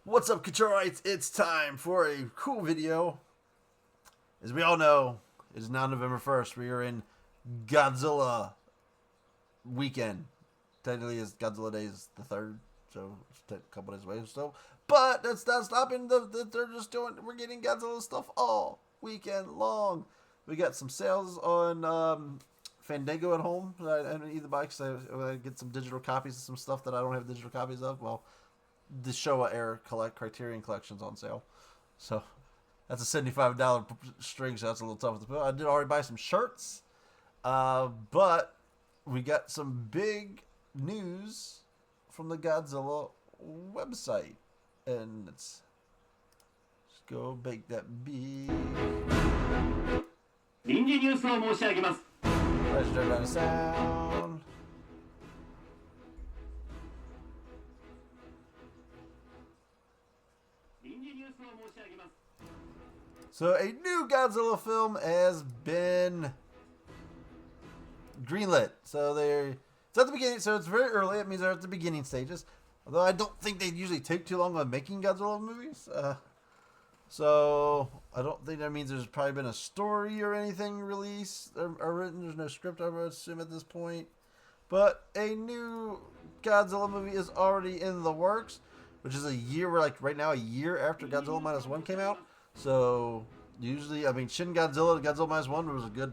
What's up, Kachorites? It's time for a cool video. As we all know, it is now November 1st. We are in Godzilla weekend. Technically, it's Godzilla Day is the 3rd, so it's a couple days away or so. But that's not stopping. We're getting Godzilla stuff all weekend long. We got some sales on Fandango at home. I didn't either buy because I get some digital copies of some stuff that I don't have digital copies of. Well, the Showa Era Criterion Collection's on sale. So that's a $75 string, so that's a little tough to put. I did already buy some shirts. But we got some big news from the Godzilla website. And let's go bake that big. Let's turn down the sound. So a new Godzilla film has been greenlit. So it's at the beginning. So it's very early. It means they're at the beginning stages. Although I don't think they usually take too long on making Godzilla movies. So I don't think that means there's probably been a story or anything released or written. There's no script, I would assume, at this point. But a new Godzilla movie is already in the works, which is a year, right now, a year after Godzilla Minus One came out. So usually, I mean, Shin Godzilla, Godzilla Minus One was a good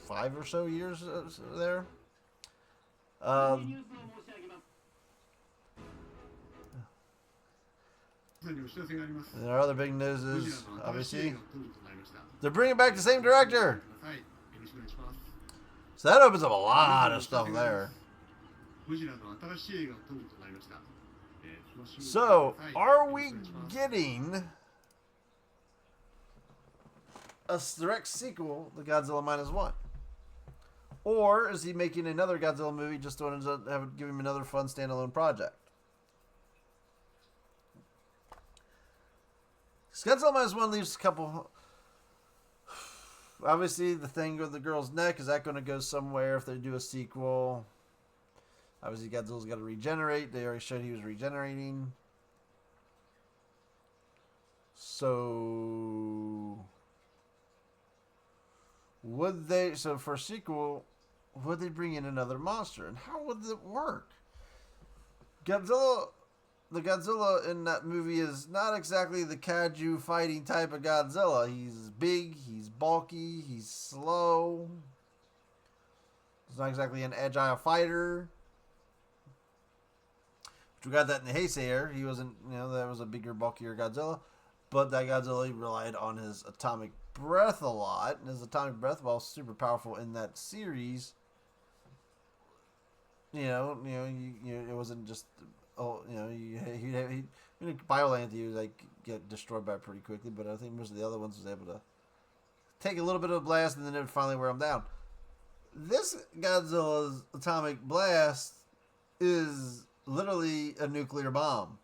5 or so years there. And our other big news is, obviously, they're bringing back the same director. So that opens up a lot of stuff there. So, are we getting a direct sequel to Godzilla Minus One? Or is he making another Godzilla movie just to give him another fun standalone project? Godzilla Minus One leaves a couple. Obviously, the thing with the girl's neck, is that going to go somewhere if they do a sequel? Obviously, Godzilla's got to regenerate. They already showed he was regenerating. So, so for a sequel, would they bring in another monster? And how would it work? The Godzilla in that movie is not exactly the kaiju fighting type of Godzilla. He's big, he's bulky, he's slow. He's not exactly an agile fighter. We got that in the Heisei era. He wasn't, that was a bigger, bulkier Godzilla. But that Godzilla relied on his atomic breath a lot. And his atomic breath, while super powerful in that series, it wasn't just, Biollante, he would get destroyed by it pretty quickly. But I think most of the other ones was able to take a little bit of a blast and then it would finally wear him down. This Godzilla's atomic blast is literally a nuclear bomb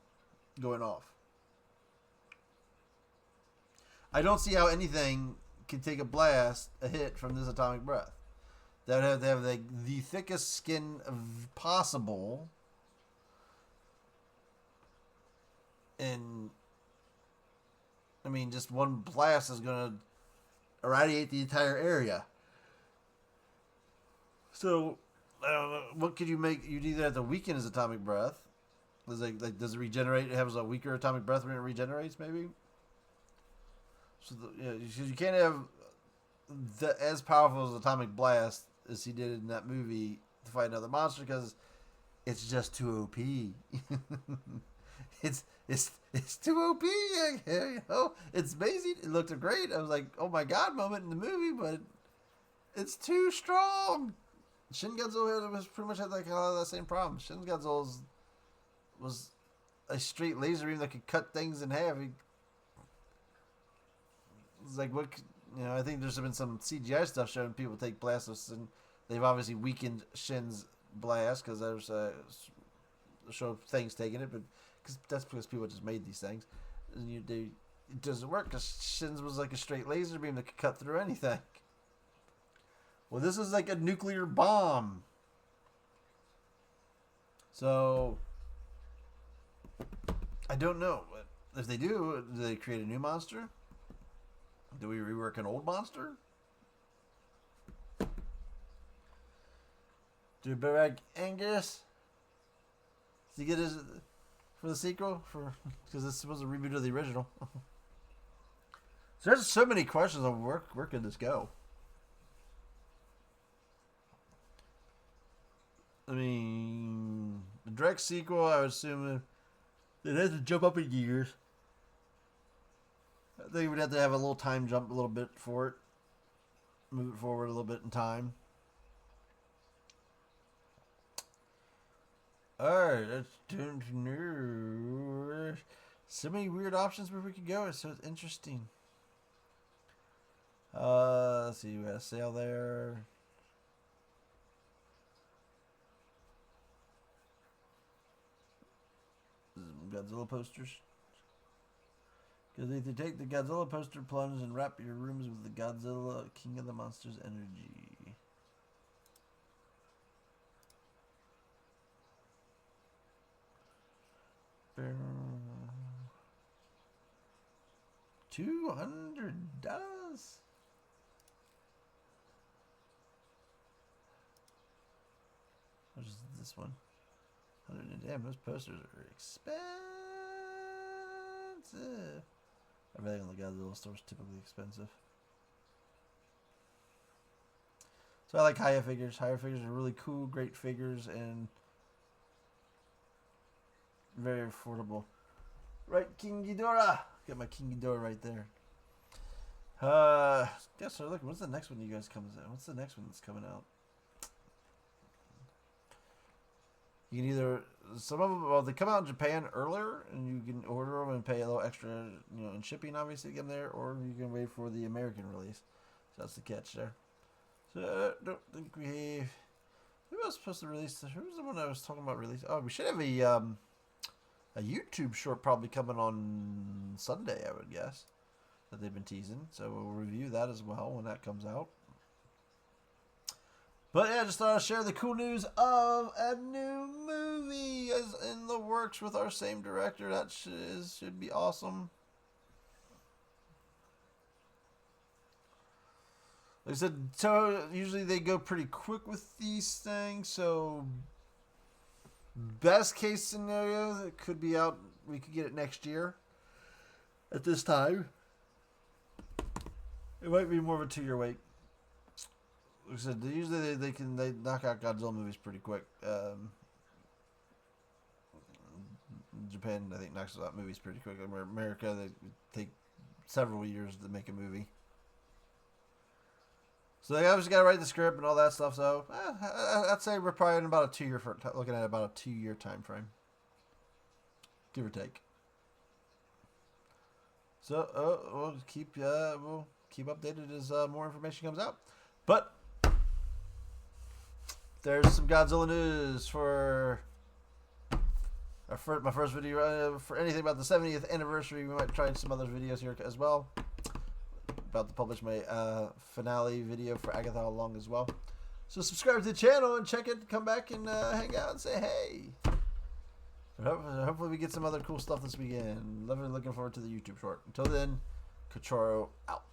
going off. I don't see how anything can take a hit from this atomic breath. They would have to have the thickest skin possible. And, I mean, just one blast is going to irradiate the entire area. So, I don't know, what could you make? You'd either have to weaken his atomic breath. Does it regenerate? It has a weaker atomic breath when it regenerates, maybe? So, you can't have as powerful as atomic blast as he did in that movie to fight another monster because it's just too OP. It's too OP. It's amazing. It looked great. I was like, oh my god moment in the movie, but It's too strong. Shin Godzilla was pretty much had like a lot of that same problem. Shin Godzilla was a straight laser beam that could cut things in half. It's like what I think there's been some CGI stuff showing people take blasts, and they've obviously weakened Shin's blast because there's show things taking it, but that's because people just made these things, and it doesn't work because Shin's was like a straight laser beam that could cut through anything. Well, this is like a nuclear bomb. So, I don't know. If they do they create a new monster? Do we rework an old monster? Do Barack Angus? Does he get his for the sequel? Because this was a reboot of the original. So there's so many questions on where could this go? I mean, the direct sequel, I would assume it has to jump up in years. I think we'd have to have a little time jump a little bit for it. Move it forward a little bit in time. Alright, let's turn to news. So many weird options where we could go, so it's interesting. Let's see, we got a sale there. Godzilla posters. Because if you take the Godzilla poster plunge and wrap your rooms with the Godzilla King of the Monsters energy. $200. What is this one? Damn, those posters are expensive. Everything on the Godzilla store is typically expensive. So I like higher figures. Higher figures are really cool, great figures, and very affordable. Right, King Ghidorah. Got my King Ghidorah right there. Guess so. Look, what's the next one you guys comes out? What's the next one that's coming out? You can either some of them, they come out in Japan earlier, and you can order them and pay a little extra, in shipping obviously to get them there, or you can wait for the American release. So that's the catch there. So I don't think we have. Who was supposed to release this? Who was the one I was talking about release? Oh, we should have a YouTube short probably coming on Sunday, I would guess, that they've been teasing. So we'll review that as well when that comes out. But yeah, just thought I'd share the cool news of a new movie is in the works with our same director. That should be awesome. Like I said, so usually they go pretty quick with these things. So best case scenario, it could be out. We could get it next year at this time. It might be more of a 2-year wait. Like I said, usually they knock out Godzilla movies pretty quick. Japan, I think, knocks out movies pretty quick. America, they take several years to make a movie. So they obviously got to write the script and all that stuff. So I'd say we're probably in about a 2-year, looking at about a 2-year time frame, give or take. So we'll keep updated as more information comes out. But there's some Godzilla news for my first video. For anything about the 70th anniversary, we might try some other videos here as well. About to publish my finale video for Agatha along as well. So subscribe to the channel and check it. Come back and hang out and say hey. Hopefully we get some other cool stuff this weekend. Looking forward to the YouTube short. Until then, Kachoro out.